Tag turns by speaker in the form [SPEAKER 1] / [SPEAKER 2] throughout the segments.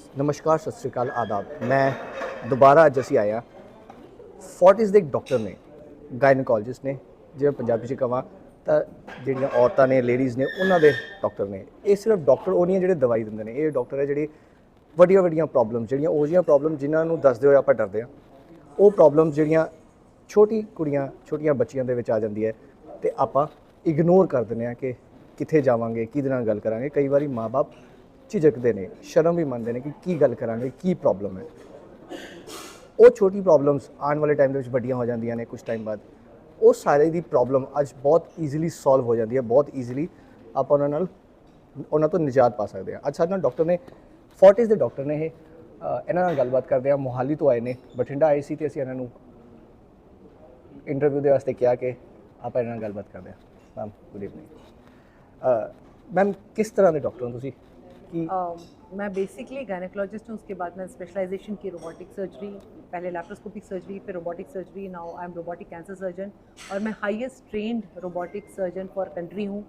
[SPEAKER 1] नमस्कार, सत श्री अकाल, आदाब। मैं दोबारा ਅੱਜ ਅਸੀਂ ਆਇਆ ਫੋਰਟਿਸ ਦੇ ਇੱਕ ਡਾਕਟਰ ਨੇ, ਗਾਇਨੋਕੋਲੋਜਿਸਟ ਨੇ, ਜਿਵੇਂ ਪੰਜਾਬੀ 'ਚ ਕਹਾਂ ਤਾਂ ਜਿਹੜੀਆਂ ਔਰਤਾਂ ਨੇ, ਲੇਡੀਜ਼ ਨੇ, ਉਹਨਾਂ ਦੇ ਡਾਕਟਰ ਨੇ। ਇਹ ਸਿਰਫ ਡਾਕਟਰ ਉਹ ਨਹੀਂ ਹੈ ਜਿਹੜੇ ਦਵਾਈ ਦਿੰਦੇ ਨੇ, ਇਹ ਡਾਕਟਰ ਹੈ ਜਿਹੜੇ ਵੱਡੀਆਂ ਵੱਡੀਆਂ ਪ੍ਰੋਬਲਮ, ਜਿਹੜੀਆਂ ਉਹ ਜਿਹੀਆਂ ਪ੍ਰੋਬਲਮ ਜਿਨ੍ਹਾਂ ਨੂੰ ਦੱਸਦੇ ਹੋਏ ਆਪਾਂ ਡਰਦੇ ਹਾਂ, ਉਹ ਪ੍ਰੋਬਲਮ ਜਿਹੜੀਆਂ ਛੋਟੀ ਕੁੜੀਆਂ ਛੋਟੀਆਂ ਬੱਚੀਆਂ ਦੇ ਵਿੱਚ ਆ ਜਾਂਦੀ ਹੈ ਤੇ ਆਪਾਂ ਇਗਨੋਰ ਕਰ ਦਿੰਦੇ ਹਾਂ ਕਿ ਕਿੱਥੇ ਜਾਵਾਂਗੇ, ਕਿਹਦੇ ਨਾਲ ਗੱਲ ਕਰਾਂਗੇ। ਕਈ ਵਾਰੀ ਮਾਂ-ਬਾਪ ਝਿਜਕਦੇ ਨੇ, ਸ਼ਰਮ ਵੀ ਮੰਨਦੇ ਨੇ ਕਿ ਕੀ ਗੱਲ ਕਰਾਂਗੇ, ਕੀ ਪ੍ਰੋਬਲਮ ਹੈ। ਉਹ ਛੋਟੀ ਪ੍ਰੋਬਲਮਸ ਆਉਣ ਵਾਲੇ ਟਾਈਮ ਦੇ ਵਿੱਚ ਵੱਡੀਆਂ ਹੋ ਜਾਂਦੀਆਂ ਨੇ ਕੁਝ ਟਾਈਮ ਬਾਅਦ। ਉਹ ਸਾਰੇ ਦੀ ਪ੍ਰੋਬਲਮ ਅੱਜ ਬਹੁਤ ਈਜ਼ੀਲੀ ਸੋਲਵ ਹੋ ਜਾਂਦੀ ਹੈ, ਬਹੁਤ ਈਜ਼ੀਲੀ ਆਪਾਂ ਉਹਨਾਂ ਤੋਂ ਨਿਜਾਤ ਪਾ ਸਕਦੇ ਹਾਂ। ਅੱਜ ਸਾਡੇ ਨਾਲ ਡਾਕਟਰ ਨੇ, ਫੋਰਟਿਸ ਦੇ ਡਾਕਟਰ ਨੇ ਇਹ, ਇਹਨਾਂ ਨਾਲ ਗੱਲਬਾਤ ਕਰਦੇ ਹਾਂ। ਮੋਹਾਲੀ ਤੋਂ ਆਏ ਨੇ, ਬਠਿੰਡਾ ਆਏ ਸੀ ਤੇ ਅਸੀਂ ਇਹਨਾਂ ਨੂੰ ਇੰਟਰਵਿਊ ਦੇ ਵਾਸਤੇ ਕਿਹਾ ਕਿ ਆਪਾਂ ਇਹਨਾਂ ਨਾਲ ਗੱਲਬਾਤ ਕਰਦੇ ਹਾਂ। Ma'am good evening. मैम किस तरह के डॉक्टर हो तुसी कि
[SPEAKER 2] मैं बेसिकली गायनेकोलॉजिस्ट हूँ। उसके बाद मैं स्पेशलाइजेशन की रोबोटिक सर्जरी, पहले लैप्रोस्कोपिक सर्जरी, फिर robotic surgery. Now I am robotic cancer surgeon और मैं highest trend robotic surgeon for country हूँ।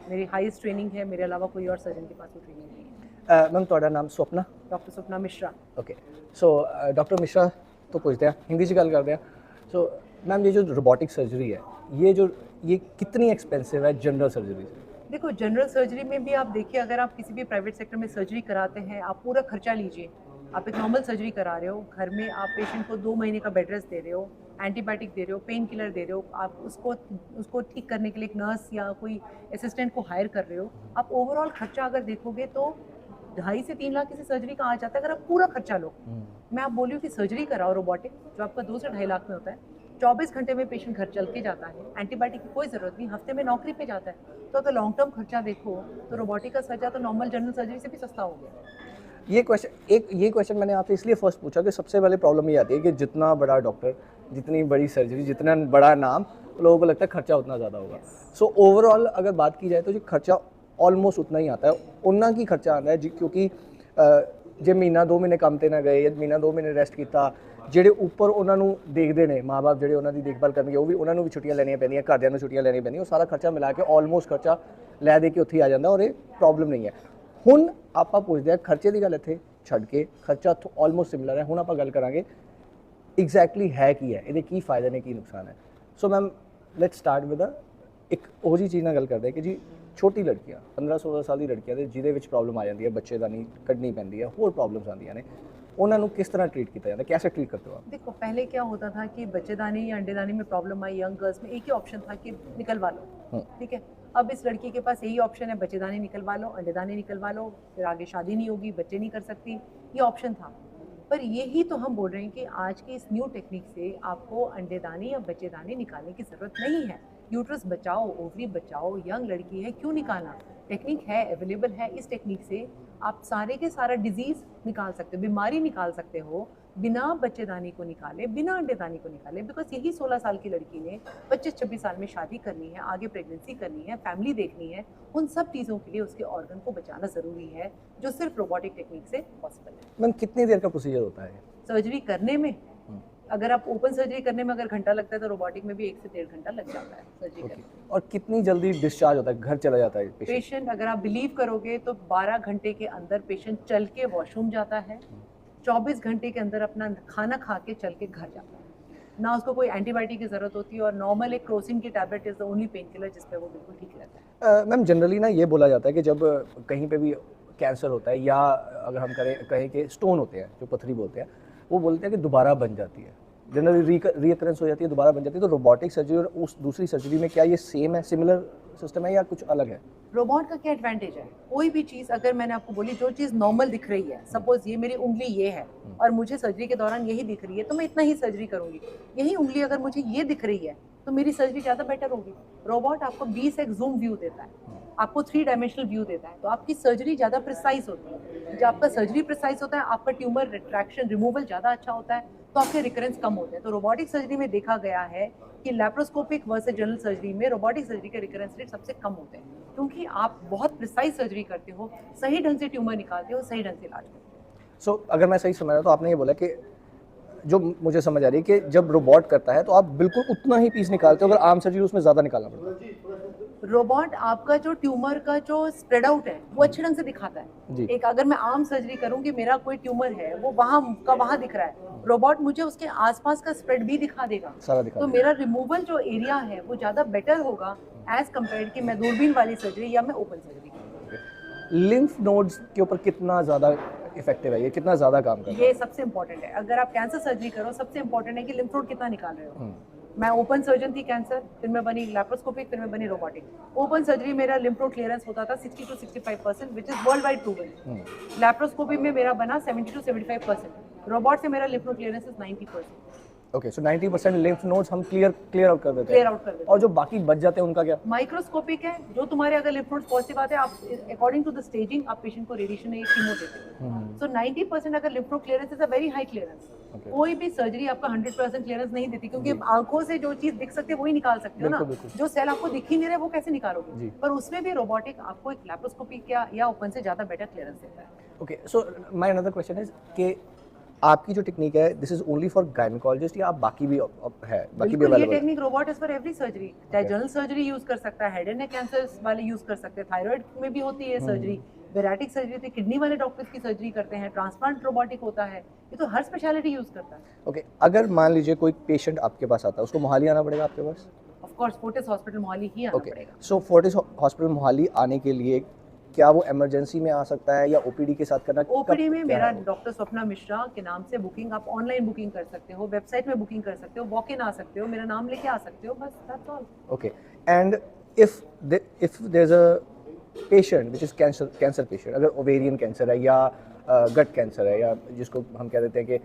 [SPEAKER 2] मेरी हाईएस्ट ट्रेनिंग है, मेरे अलावा कोई और सर्जन के पास वो ट्रेनिंग नहीं है।
[SPEAKER 1] मैम ਤੁਹਾਡਾ ਨਾਮ Swapna?
[SPEAKER 2] Doctor Swapna Mishra.
[SPEAKER 1] Okay, so doctor Mishra तो पूछते हैं, हिंदी से गल करते हैं। सो मैम ये जो रोबोटिक सर्जरी है, ये कितनी एक्सपेंसिव है जनरल सर्जरी से?
[SPEAKER 2] देखो, जनरल सर्जरी में भी आप देखिए, अगर आप किसी भी प्राइवेट सेक्टर में सर्जरी कराते हैं, आप पूरा खर्चा लीजिए। आप एक नॉर्मल सर्जरी करा रहे हो, घर में आप पेशेंट को 2 महीने का बेड रेस्ट दे रहे हो, एंटीबायोटिक दे रहे हो, पेन किलर दे रहे हो, आप उसको ठीक करने के लिए एक नर्स या कोई असिस्टेंट को हायर कर रहे हो। आप ओवरऑल खर्चा अगर देखोगे तो 2.5 से 3 लाख किसी सर्जरी का आ जाता है अगर आप पूरा खर्चा लो। मैं आप बोल रही हूँ कि सर्जरी कराओ रोबोटिक, जो आपका 2 से 2.5 लाख में होता है। 24 घंटे में पेशेंट घर चल के जाता है, एंटीबायोटिक की कोई ज़रूरत नहीं, हफ्ते में नौकरी पे जाता है। तो अगर लॉन्ग टर्म खर्चा देखो तो रोबोटिक का खर्चा तो नॉर्मल जनरल सर्जरी से भी सस्ता हो गया।
[SPEAKER 1] ये क्वेश्चन मैंने आपसे इसलिए फर्स्ट पूछा कि सबसे पहले प्रॉब्लम ये आती है कि जितना बड़ा डॉक्टर, जितनी बड़ी सर्जरी, जितना बड़ा नाम, लोगों को लगता है खर्चा उतना ज़्यादा होगा। सो ओवरऑल अगर बात की जाए तो जो खर्चा ऑलमोस्ट उतना ही आता है, उतना की खर्चा आता है क्योंकि जे महीना 2 महीने काम ते ना गए या महीना 2 महीने रेस्ट किया, ਜਿਹੜੇ ਉੱਪਰ ਉਹਨਾਂ ਨੂੰ ਦੇਖਦੇ ਨੇ ਮਾਂ-ਬਾਪ, ਜਿਹੜੇ ਉਹਨਾਂ ਦੀ ਦੇਖਭਾਲ ਕਰਨਗੇ, ਉਹ ਵੀ ਉਹਨਾਂ ਨੂੰ ਵੀ ਛੁੱਟੀਆਂ ਲੈਣੀਆਂ ਪੈਂਦੀਆਂ, ਘਰਦਿਆਂ ਨੂੰ ਛੁੱਟੀਆਂ ਲੈਣੀਆਂ ਪੈਂਦੀਆਂ। ਉਹ ਸਾਰਾ ਖਰਚਾ ਮਿਲਾ ਕੇ ਆਲਮੋਸਟ ਖਰਚਾ ਲੈ ਦੇ ਕੇ ਉੱਥੇ ਆ ਜਾਂਦਾ ਔਰ ਇਹ ਪ੍ਰੋਬਲਮ ਨਹੀਂ ਹੈ। ਹੁਣ ਆਪਾਂ ਪੁੱਛਦੇ ਹਾਂ, ਖਰਚੇ ਦੀ ਗੱਲ ਇੱਥੇ ਛੱਡ ਕੇ, ਖਰਚਾ ਆਲਮੋਸਟ ਸਿਮਿਲਰ ਹੈ। ਹੁਣ ਆਪਾਂ ਗੱਲ ਕਰਾਂਗੇ ਐਗਜ਼ੈਕਟਲੀ ਹੈ ਕੀ ਹੈ, ਇਹਦੇ ਕੀ ਫਾਇਦੇ ਨੇ, ਕੀ ਨੁਕਸਾਨ ਹੈ। So ma'am let's start with ਇੱਕ ਉਹ ਜਿਹੀ ਚੀਜ਼ ਨਾਲ ਗੱਲ ਕਰਦੇ ਕਿ ਜੀ ਛੋਟੀ ਲੜਕੀਆਂ, 15-16 ਸਾਲ ਦੀ ਲੜਕੀਆਂ ਦੇ ਜਿਹਦੇ ਵਿੱਚ ਪ੍ਰੋਬਲਮ ਆ ਜਾਂਦੀ ਹੈ, ਬੱਚੇਦਾਨੀ ਕੱਢਣੀ ਪੈਂਦੀ ਹੈ, ਹੋਰ ਪ੍ਰੋਬਲम्स ਆਉਂਦੀਆਂ ਨੇ, उन्होंने किस तरह ट्रीट किया जाता है, कैसे ट्रीट करते हो आप?
[SPEAKER 2] देखो, पहले क्या होता था कि बच्चेदानी या अंडेदानी में प्रॉब्लम आई यंग गर्ल्स में, एक ही ऑप्शन था कि निकलवा लो, ठीक है। अब इस लड़की के पास यही ऑप्शन है, बच्चेदानी निकलवा लो, अंडेदानी निकलवा लो, फिर आगे शादी नहीं होगी, बच्चे नहीं कर सकती, ये ऑप्शन था। पर यही तो हम बोल रहे हैं कि आज की इस न्यू टेक्निक से आपको अंडेदानी या बच्चेदानी निकालने की ज़रूरत नहीं है। यूट्रस बचाओ, ओवरी बचाओ, यंग लड़की है, क्यों निकालना? टेक्निक है, अवेलेबल है। इस टेक्निक से आप सारे के सारा डिजीज़ निकाल सकते हो, बीमारी निकाल सकते हो, बिना बच्चेदानी को निकाले, बिना अंडेदानी को निकाले। बिकॉज यही 16 साल की लड़की ने 25-26 साल में शादी करनी है, आगे प्रेगनेंसी करनी है, फैमिली देखनी है, उन सब चीज़ों के लिए उसके ऑर्गन को बचाना ज़रूरी है, जो सिर्फ रोबोटिक टेक्निक से पॉसिबल है।
[SPEAKER 1] मैम कितनी देर का प्रोसीजर होता है
[SPEAKER 2] सर्जरी करने में? अगर आप ओपन सर्जरी करने में अगर घंटा लगता है तो रोबोटिक में भी 1 से 1.5 घंटा लग जाता है सर्जरी करने में।
[SPEAKER 1] और कितनी जल्दी डिस्चार्ज होता है, घर चला जाता है
[SPEAKER 2] पेशेंट? अगर आप बिलीव करोगे तो 12 घंटे के अंदर पेशेंट चल के वॉशरूम जाता है, 24 घंटे के अंदर अपना खाना खा के चल के घर जाता है। ना उसको कोई एंटीबायोटिक की ज़रूरत होती है और नॉर्मल एक क्रोसिन की tablet is the only pain killer जिस पे वो बिल्कुल ठीक रहता है।
[SPEAKER 1] मैम जनरली ना ये बोला जाता है कि जब कहीं पे भी कैंसर होता है या अगर हम कहें कि स्टोन होते हैं, जो पथरी बोलते हैं, वो बोलते हैं कि दोबारा बन जाती है, जनरली रीअकरेंस हो जाती है, दोबारा बन जाती है। तो रोबोटिक सर्जरी और उस दूसरी सर्जरी में क्या ये सेम है, सिमिलर सिस्टम है या कुछ अलग है?
[SPEAKER 2] रोबोट का क्या एडवांटेज है? कोई भी चीज़ अगर मैंने आपको बोली, जो चीज़ नॉर्मल दिख रही है, सपोज ये मेरी उंगली ये है और मुझे सर्जरी के दौरान यही दिख रही है, तो मैं इतना ही सर्जरी करूंगी। यही उंगली अगर मुझे ये दिख रही है तो मेरी सर्जरी ज़्यादा बेटर होगी। रोबोट आपको 20x जूम व्यू देता है, आपको 3 डायमेंशनल व्यू देता है, तो आपकी सर्जरी ज़्यादा प्रिसाइज होती है। जब आपका सर्जरी प्रिसाइज होता है, आपका ट्यूमर रिट्रैक्शन रिमूवल ज़्यादा अच्छा होता है, तो आपके रिकरेंस कम होते हैं। तो रोबोटिक सर्जरी में देखा गया है कि लैप्रोस्कोपिक वर्सेस जनरल सर्जरी में रोबोटिक सर्जरी के रिकरेंस रेट सबसे कम होते हैं, क्योंकि आप बहुत प्रिसाइज सर्जरी करते हो, सही ढंग से ट्यूमर निकालते हो, सही ढंग से इलाज करते हो।
[SPEAKER 1] सो अगर मैं सही समझ रहा हूँ तो आपने ये बोला कि जो मुझे समझ आ रही है कि जब रोबोट करता है तो आप बिल्कुल उतना ही पीस निकालते हो, अगर आम सर्जरी उसमें ज़्यादा निकालना पड़ता है।
[SPEAKER 2] रोबोट आपका जो ट्यूमर का जो स्प्रेड आउट है वो अच्छे ढंग से दिखाता
[SPEAKER 1] जी।
[SPEAKER 2] है। एक अगर मैं आम सर्जरी करूं कि मेरा कोई ट्यूमर है वो वहां का वहां दिख रहा है, रोबोट मुझे उसके आसपास का स्प्रेड भी दिखा देगा।
[SPEAKER 1] सारा दिखा
[SPEAKER 2] तो
[SPEAKER 1] देगा।
[SPEAKER 2] मेरा रिमूवल जो एरिया है वो ज़्यादा बेटर होगा एज कम्पेयर कि मैं दूरबीन वाली सर्जरी या मैं ओपन सर्जरी करूँ।
[SPEAKER 1] लिम्फ नोड्स के ऊपर कितना ज़्यादा इफेक्टिव है, ये कितना ज़्यादा काम करता है?
[SPEAKER 2] ये सबसे इंपॉर्टेंट है। अगर आप कैंसर सर्जरी करो, सबसे इंपॉर्टेंट है कि लिम्फ नोड कितना निकाल रहे हो। मैं ओपन सर्जन थी कैंसर, फिर मैं बनी लैप्रोस्कोपिक, फिर मैं बनी रोबोटिक। ओपन सर्जरी मेरा लिम्फ नोड क्लियरेंस होता था 60 to 65% which is world wide proven. Laparoscopy में मेरा बना 70 to 75%। रोबोट से मेरा lymph node clearance is 90%।
[SPEAKER 1] Okay, so 90% lymph nodes हम क्लियर आउट कर देते हैं।
[SPEAKER 2] क्लियर आउट कर देते हैं।
[SPEAKER 1] और जो बाकी बच जाते हैं उनका क्या?
[SPEAKER 2] माइक्रोस्कोपिक है, जो तुम्हारे अगर लिम्फ नोड्स पॉजिटिव आते हैं, आप अकॉर्डिंग टू द स्टेजिंग आप पेशेंट को रेडिएशन या कीमो देते हैं। सो 90% अगर lymph node clearance is a very high clearance. कोई भी सर्जरी आपका 100% क्लियरेंस नहीं देती, क्योंकि आंखों से जो चीज दिख सकती है वही निकाल सकते हो ना। जो सेल आपको दिख ही नहीं रहे वो कैसे निकालोगे? पर उसमें भी रोबोटिक आपको एक लैप्रोस्कोपिक या ओपन से ज्यादा बेटर क्लियरेंस देता है।
[SPEAKER 1] Okay, so my another question is कि आपकी जो टेक्निक है this is only for gynaecologist या आप बाकी भी है, बाकी भी
[SPEAKER 2] बिल्कुल, ये
[SPEAKER 1] अवेलेबल है?
[SPEAKER 2] Technique robot is for every surgery. चाहे जनरल सर्जरी यूज कर सकता है, हेड एंड नेक कैंसर वाले यूज कर सकते हैं, थायराइड में भी होती है सर्जरी, बेराटिक सर्जरी होती है, किडनी वाले डॉक्टर्स की सर्जरी करते हैं, ट्रांसप्लांट रोबोटिक होता है। ये तो हर स्पेशलिटी यूज करता है।
[SPEAKER 1] ओके, अगर मान लीजिए कोई पेशेंट आपके पास आता है, उसको मोहाली आना पड़ेगा आपके पास?
[SPEAKER 2] Of course Fortis hospital Mohali ही आना
[SPEAKER 1] ओके,
[SPEAKER 2] पड़ेगा।
[SPEAKER 1] सो फोर्टिस हॉस्पिटल मोहाली आने के लिए क्या वो इमरजेंसी में आ सकता है या ओपीडी के साथ करना?
[SPEAKER 2] ओपीडी में
[SPEAKER 1] क्या
[SPEAKER 2] मेरा
[SPEAKER 1] है?
[SPEAKER 2] डॉक्टर स्वप्ना मिश्रा के नाम से बुकिंग, आप ऑनलाइन बुकिंग कर सकते हो, वेबसाइट में बुकिंग कर सकते हो, वॉक इन आ सकते हो, मेरा नाम लेके आ सकते हो, बस that's all.
[SPEAKER 1] Okay, and if there's a patient which is cancer patient, अगर ओवेरियन कैंसर है या गट कैंसर है या जिसको हम कह देते हैं कि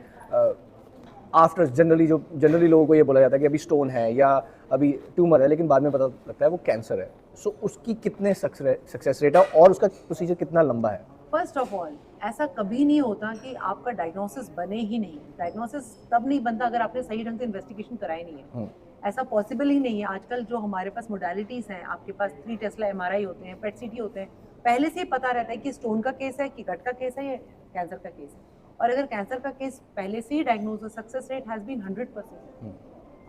[SPEAKER 1] आफ्टर जनरली लोगों को ये बोला जाता है कि अभी स्टोन है या अभी ट्यूमर है, लेकिन बाद में पता लगता है वो कैंसर है। सो उसकी कितने सक्सेस रेट है और उसका प्रोसीजर कितना लंबा है?
[SPEAKER 2] फर्स्ट ऑफ ऑल ऐसा कभी नहीं होता कि आपका डायग्नोसिस बने ही नहीं। डायग्नोसिस तब नहीं बनता अगर आपने सही ढंग से इन्वेस्टिगेशन कराई नहीं है। ऐसा पॉसिबल ही नहीं है। आजकल जो हमारे पास मोडालिटीज हैं, आपके पास 3 टेस्ला एमआरआई होते हैं, पेट सीटी होते हैं, पहले से ही पता रहता है कि स्टोन का केस है कि गट का केस है या कैंसर का केस है। और अगर कैंसर का केस पहले से ही diagnose, success rate has been 100%।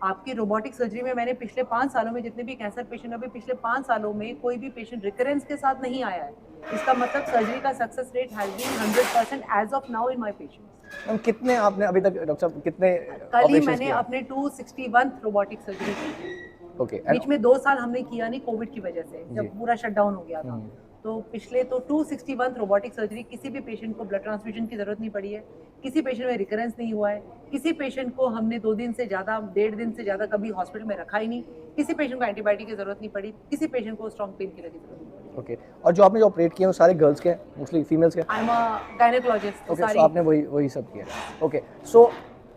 [SPEAKER 2] आपकी रोबोटिक सर्जरी में मैंने पिछले 5 सालों में जितने भी कैंसर पेशेंट, अभी पिछले 5 सालों में कोई भी पेशेंट रिकरेंस के साथ नहीं आया है। इसका मतलब सर्जरी का success rate has been 100% as of now in my patients.
[SPEAKER 1] Ma'am कितने आपने अभी तक, डॉक्टर साहब कितने
[SPEAKER 2] कल ही
[SPEAKER 1] ऑपरेशंस
[SPEAKER 2] मैंने
[SPEAKER 1] किए?
[SPEAKER 2] अपने 261 रोबोटिक सर्जरी की।
[SPEAKER 1] ओके,
[SPEAKER 2] बीच में 2 साल हमने किया नहीं कोविड की वजह से, जब पूरा शटडाउन हो गया था। तो पिछले तो 261 रोबोटिक सर्जरी, किसी भी पेशेंट को ब्लड ट्रांसफ्यूजन की जरूरत नहीं पड़ी है, किसी पेशेंट में रिकरेंस नहीं हुआ है, किसी पेशेंट को हमने 2 दिन से ज़्यादा, 1.5 दिन से ज़्यादा कभी हॉस्पिटल में रखा ही नहीं, किसी पेशेंट को एंटीबायोटिक की जरूरत नहीं पड़ी, किसी पेशेंट को स्ट्रॉन्ग पेन किलर की जरूरत नहीं पड़ी।
[SPEAKER 1] ओके, और जो आपने जो ऑपरेट किए हैं वो सारे गर्ल्स के हैं, मोस्टली फीमेल्स के?
[SPEAKER 2] I am a gynaecologist.
[SPEAKER 1] Okay, so आपने वही सब किया। ओके, सो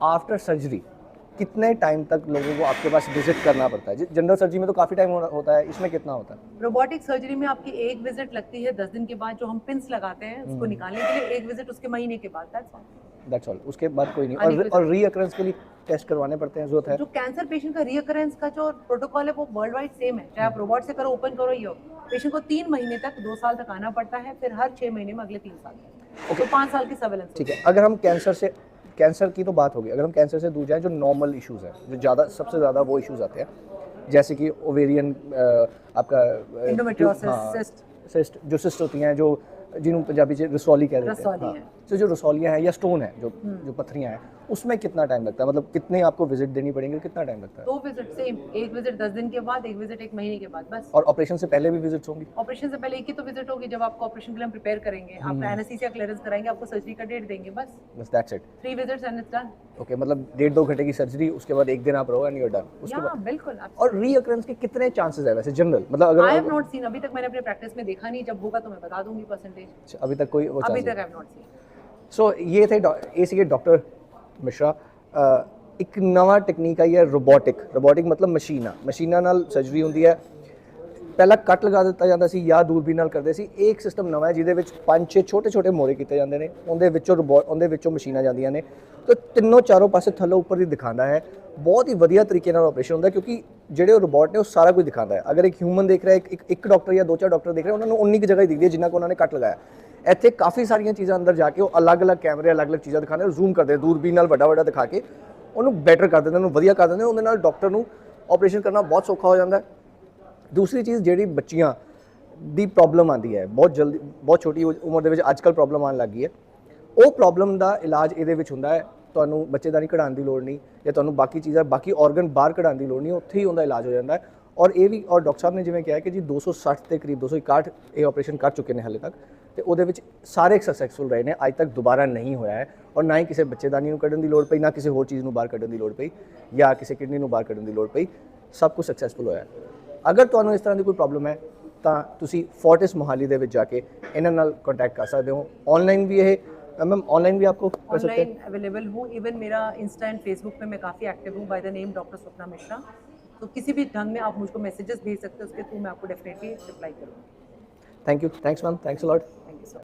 [SPEAKER 1] आफ्टर सर्जरी कितने टाइम तक लोगों को आपके पास विजिट करना पड़ता है? जनरल सर्जरी में तो काफ़ी टाइम होता है, इसमें कितना होता है?
[SPEAKER 2] रोबोटिक सर्जरी में आपकी एक विजिट लगती है 10 दिन के बाद, जो हम पिंस लगाते हैं उसको निकालने के लिए, एक विजिट उसके महीने के बाद,
[SPEAKER 1] दैट्स ऑल। उसके बाद कोई नहीं। और रीअकरेंस के लिए टेस्ट करवाने पड़ते हैं, जरूरत है?
[SPEAKER 2] जो कैंसर पेशेंट का रीअकरेंस का जो प्रोटोकॉल है वो वर्ल्ड वाइड सेम है, चाहे आप रोबोट से करो, ओपन करो, ये पेशेंट को 3 महीने तक 2 साल तक आना पड़ता है, फिर हर 6 महीने में अगले 3 साल तक। तो 5 साल की सर्वेलेंस।
[SPEAKER 1] ठीक है, अगर हम कैंसर की तो बात होगी, अगर हम कैंसर से दूर जाएं, जो नॉर्मल इश्यूज हैं, जो सबसे ज़्यादा वो इश्यूज आते हैं, जैसे कि ओवेरियन, आपका
[SPEAKER 2] एंडोमेट्रियोसिस,
[SPEAKER 1] सिस्ट, जो सिस्ट होती हैं, जो जिन्हों पंजाबी से रसौली कह देते हैं,
[SPEAKER 2] रसौली है।
[SPEAKER 1] तो जो रसौलियाँ हैं या स्टोन है, जो पत्थरियाँ हैं, उसमें कितना टाइम लगता है? मतलब कितने आपको विजिट देनी पड़ेंगे, कितना टाइम लगता है?
[SPEAKER 2] 2 विजिट सेम, एक विजिट 10 दिन के बाद, एक विजिट 1 महीने के बाद, बस।
[SPEAKER 1] और ऑपरेशन से पहले भी विजिट्स होंगी?
[SPEAKER 2] ऑपरेशन से पहले एक ही तो विजिट होगी, जब आपको ऑपरेशन के लिए हम प्रिपेयर करेंगे, आपका एनेस्थीसिया क्लियरेंस कराएंगे, आपको सर्जरी का डेट देंगे, बस
[SPEAKER 1] that's it.
[SPEAKER 2] 3 visits and it's done.
[SPEAKER 1] Okay, मतलब 1.5-2 घंटे की सर्जरी, उसके बाद 1 दिन आप रहो एंड यू आर डन। उसके बाद
[SPEAKER 2] बिल्कुल।
[SPEAKER 1] और रीअकरेंस के कितने चांसेस है वैसे जनरल? मतलब अगर
[SPEAKER 2] आई हैव नॉट सीन, अभी तक मैंने अपने प्रैक्टिस में देखा नहीं, जब होगा तो मैं बता दूंगी परसेंटेज।
[SPEAKER 1] अभी तक कोई वो
[SPEAKER 2] अभी
[SPEAKER 1] चांसेस?
[SPEAKER 2] तक आई हैव नॉट सीन।
[SPEAKER 1] सो ये थे डॉक्टर मिश्रा। एक नवा टेक्निक आई है रोबोटिक मतलब ਮਸ਼ੀਨਾਂ ਨਾਲ ਸਰਜਰੀ ਹੁੰਦੀ ਹੈ। ਪਹਿਲਾਂ ਕੱਟ ਲਗਾ ਦਿੱਤਾ ਜਾਂਦਾ ਸੀ ਜਾਂ ਦੂਰਬੀਨ ਨਾਲ ਕਰਦੇ ਸੀ। ਇੱਕ ਸਿਸਟਮ ਨਵਾਂ ਹੈ ਜਿਹਦੇ ਵਿੱਚ 5-6 ਛੋਟੇ ਮੋਰੇ ਕੀਤੇ ਜਾਂਦੇ ਨੇ, ਉਹਦੇ ਵਿੱਚੋਂ ਮਸ਼ੀਨਾਂ ਜਾਂਦੀਆਂ ਨੇ, ਤੇ ਤਿੰਨੋਂ ਚਾਰੋਂ ਪਾਸੇ ਥੱਲੋਂ ਉੱਪਰ ਦੀ ਦਿਖਾਉਂਦਾ ਹੈ। ਬਹੁਤ ਹੀ ਵਧੀਆ ਤਰੀਕੇ ਨਾਲ ਆਪਰੇਸ਼ਨ ਹੁੰਦਾ, ਕਿਉਂਕਿ ਜਿਹੜੇ ਉਹ ਰੋਬੋਟ ਨੇ ਉਹ ਸਾਰਾ ਕੁਝ ਦਿਖਾਉਂਦਾ ਹੈ। ਅਗਰ ਇੱਕ ਹਿਊਮਨ ਦੇਖ ਰਿਹਾ, ਇੱਕ ਡਾਕਟਰ ਜਾਂ 2-4 ਡਾਕਟਰ ਦੇਖ ਰਹੇ, ਉਹਨਾਂ ਨੂੰ ਉਨੀ ਕੁ ਜਗ੍ਹਾ ਹੀ ਦਿਖਦੀ ਹੈ ਜਿੰਨਾ ਕੁ ਉਹਨਾਂ ਨੇ ਕੱਟ ਲਗਾਇਆ। ਇੱਥੇ ਕਾਫੀ ਸਾਰੀਆਂ ਚੀਜ਼ਾਂ ਅੰਦਰ ਜਾ ਕੇ ਉਹ ਅਲੱਗ-ਅਲੱਗ ਕੈਮਰੇ, ਅਲੱਗ-ਅਲੱਗ ਚੀਜ਼ਾਂ ਦਿਖਾਉਂਦੇ, ਜ਼ੂਮ ਕਰਦੇ, ਦੂਰਬੀਨ ਨਾਲ ਵੱਡਾ ਦਿਖਾ ਕੇ ਉਹਨੂੰ ਬੈਟਰ ਕਰ ਦਿੰਦੇ, ਉਹਨੂੰ ਵਧੀਆ ਕਰ ਦਿੰਦੇ। ਉਹਦੇ ਨਾਲ ਡਾਕਟਰ ਨੂੰ ਆਪਰੇਸ਼ਨ ਕਰਨਾ ਬਹੁਤ ਸੌਖਾ ਹੋ ਜਾਂਦਾ ਹੈ। ਦੂਸਰੀ ਚੀਜ਼ ਜਿਹੜੀ ਬੱਚੀਆਂ ਦੀ ਪ੍ਰੋਬਲਮ ਆਉਂਦੀ ਹੈ ਬਹੁਤ ਜਲਦੀ, ਬਹੁਤ ਛੋਟੀ ਉਮਰ ਦੇ ਵਿੱਚ ਅੱਜ ਕੱਲ੍ਹ ਪ੍ਰੋਬਲਮ ਆਉਣ ਲੱਗੀ ਹੈ, ਉਹ ਪ੍ਰੋਬਲਮ ਦਾ ਇਲਾਜ ਇਹਦੇ ਵਿੱਚ ਹੁੰਦਾ ਹੈ। ਤੁਹਾਨੂੰ ਬੱਚੇਦਾਨੀ ਕਢਾਉਣ ਦੀ ਲੋੜ ਨਹੀਂ, ਜਾਂ ਤੁਹਾਨੂੰ ਬਾਕੀ ਚੀਜ਼ਾਂ, ਬਾਕੀ ਆਰਗਨ ਬਾਹਰ ਕਢਾਉਣ ਦੀ ਲੋੜ ਨਹੀਂ, ਉੱਥੇ ਹੀ ਉਹਦਾ ਇਲਾਜ ਹੋ ਜਾਂਦਾ ਹੈ। ਔਰ ਇਹ ਵੀ, ਔਰ ਡਾਕਟਰ ਸਾਹਿਬ ਨੇ ਜਿਵੇਂ ਕਿਹਾ ਕਿ ਜੀ 260 ਦੇ ਕਰੀਬ 261 ਇਹ ਆਪਰੇਸ਼ਨ ਕਰ ਚੁੱਕੇ ਨੇ ਹਾਲੇ ਤੱਕ, ਤੇ ਉਹਦੇ ਵਿੱਚ ਸਾਰੇ ਸਕਸੈਸਫੁਲ ਰਹੇ ਨੇ, ਅੱਜ ਤੱਕ ਦੁਬਾਰਾ ਨਹੀਂ ਹੋਇਆ ਹੈ। ਔਰ ਨਾ ਹੀ ਕਿਸੇ ਬੱਚੇਦਾਨੀ ਨੂੰ ਕੱਢਣ ਦੀ ਲੋੜ ਪਈ, ਨਾ ਕਿਸੇ ਹੋਰ ਚੀਜ਼ ਨੂੰ ਬਾਹਰ ਕੱਢਣ ਦੀ ਲੋੜ ਪਈ, ਜਾਂ ਕਿਸੇ ਕਿਡਨੀ ਨੂੰ ਬਾਹਰ ਕੱਢਣ ਦੀ ਲੋੜ ਪਈ, ਸਭ ਕੁਝ ਸਕਸੈਸਫੁਲ ਹੋਇਆ ਹੈ। ਅਗਰ ਤੁਹਾਨੂੰ ਇਸ ਤਰ੍ਹਾਂ ਦੀ ਕੋਈ ਪ੍ਰੋਬਲਮ ਹੈ ਤਾਂ ਤੁਸੀਂ ਫੋਰਟਿਸ ਮੋਹਾਲੀ ਦੇ ਵਿੱਚ ਜਾ ਕੇ ਇਹਨਾਂ ਨਾਲ ਕੰਟੈਕਟ ਕਰ ਸਕਦੇ ਹੋ। ऑनलाइन भी है मैम, ऑनलाइन भी आपको कर सकते हैं?
[SPEAKER 2] ऑनलाइन अवेलेबल हूँ, इवन मेरा इंस्टा एंड फेसबुक पे मैं काफ़ी एक्टिव हूँ by the name doctor Swapna Mishra. तो किसी भी ढंग में आप मुझको मैसेजेस भेज सकते हो, उसके थ्रू मैं आपको डेफिनेटली रिप्लाई करूँगी।
[SPEAKER 1] Thank you, thanks ma'am, thanks a lot.